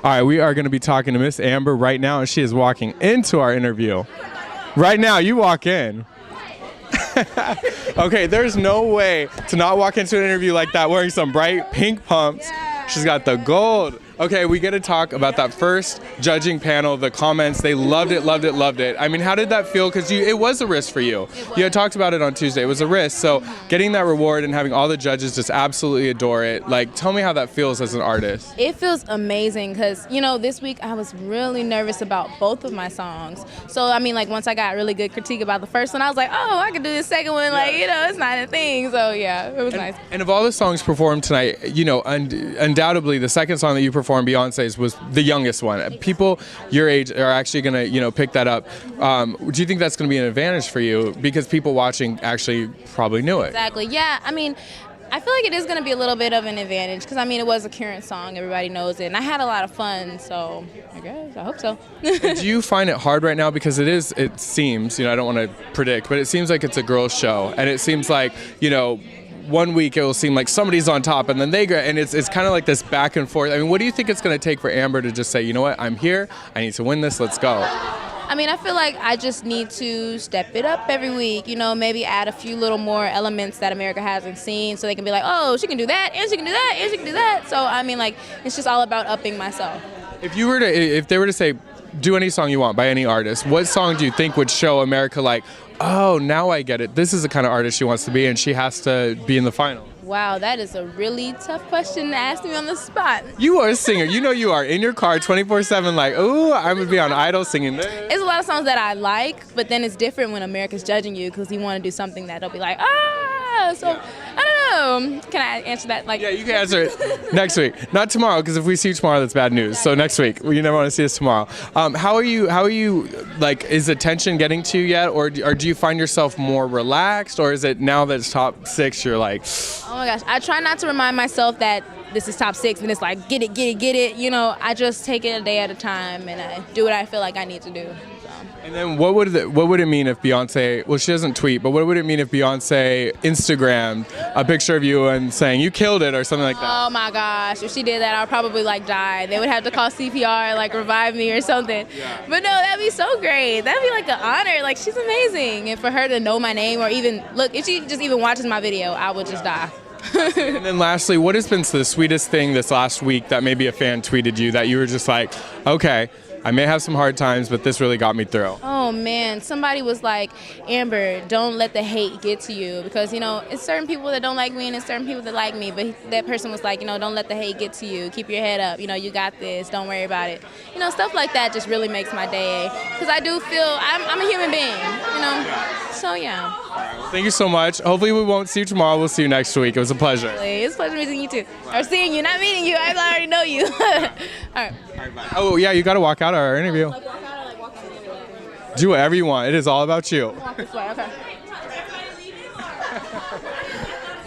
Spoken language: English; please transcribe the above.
All right, we are going to be talking to Miss Amber right now, and she is walking into our interview. Right now, you walk in. Okay, there's no way to not walk into an interview like that wearing some bright pink pumps. She's got the gold. Okay, we get to talk about that first judging panel, the comments. They loved it, loved it, loved it. I mean, how did that feel? Because it was a risk for you. You had talked about it on Tuesday. It was a risk. So getting that reward and having all the judges just absolutely adore it. Like, tell me how that feels as an artist. It feels amazing because, this week I was really nervous about both of my songs. So, I mean, like, once I got really good critique about the first one, I was like, oh, I can do the second one. Like, it's not a thing. So, yeah, it was nice. And of all the songs performed tonight, undoubtedly the second song that you performed, Beyonce's, was the youngest one. People your age are actually going to, pick that up. Do you think that's going to be an advantage for you? Because people watching actually probably knew it. Exactly. Yeah. I mean, I feel like it is going to be a little bit of an advantage because, it was a current song. Everybody knows it. And I had a lot of fun. So I hope so. Do you find it hard right now? Because it seems, I don't want to predict, but it seems like it's a girls' show. And it seems like, 1 week it will seem like somebody's on top and then they go, and it's kind of like this back and forth. I mean, what do you think it's going to take for Amber to just say, you know what, I'm here, I need to win this, let's go? I feel like I just need to step it up every week, maybe add a few little more elements that America hasn't seen so they can be like, oh, she can do that, and she can do that, and she can do that. So, it's just all about upping myself. If they were to say, do any song you want by any artist, what song do you think would show America like, oh, now I get it. This is the kind of artist she wants to be, and she has to be in the final? Wow, that is a really tough question to ask me on the spot. You are a singer. You are in your car 24/7 like, ooh, I'm going to be on Idol singing this. It's a lot of songs that I like, but then it's different when America's judging you because you want to do something that they'll be like, so... Yeah. I don't know. Can I answer that? Yeah, you can answer it next week. Not tomorrow, because if we see you tomorrow, that's bad news. So next week. You never want to see us tomorrow. How are you, like, is attention getting to you yet? Or do you find yourself more relaxed? Or is it now that it's top 6, you're like... Oh, my gosh. I try not to remind myself that this is top 6 and it's like, get it. I just take it a day at a time and I do what I feel like I need to do. And then what would it mean if Beyonce, well, she doesn't tweet, but what would it mean if Beyonce Instagrammed a picture of you and saying you killed it or something like that? Oh my gosh, if she did that, I'd probably die. They would have to call CPR and revive me or something. Yeah. But no, that'd be so great. That'd be like an honor. She's amazing. And for her to know my name or even, look, if she just even watches my video, I would just die. And then lastly, what has been the sweetest thing this last week that maybe a fan tweeted you that you were just like, okay, I may have some hard times, but this really got me through? Oh, man. Somebody was like, Amber, don't let the hate get to you. Because, it's certain people that don't like me and it's certain people that like me. But that person was like, don't let the hate get to you. Keep your head up. You got this. Don't worry about it. Stuff like that just really makes my day. Because I do feel I'm a human being, So, yeah. Well, thank you so much. Hopefully we won't see you tomorrow. We'll see you next week. It was a pleasure. It's a pleasure meeting you, too. Or seeing you, not meeting you. I already know you. All right. Bye. Oh, yeah, you got to walk out of our interview. Do whatever you want. It is all about you. Walk this way, okay.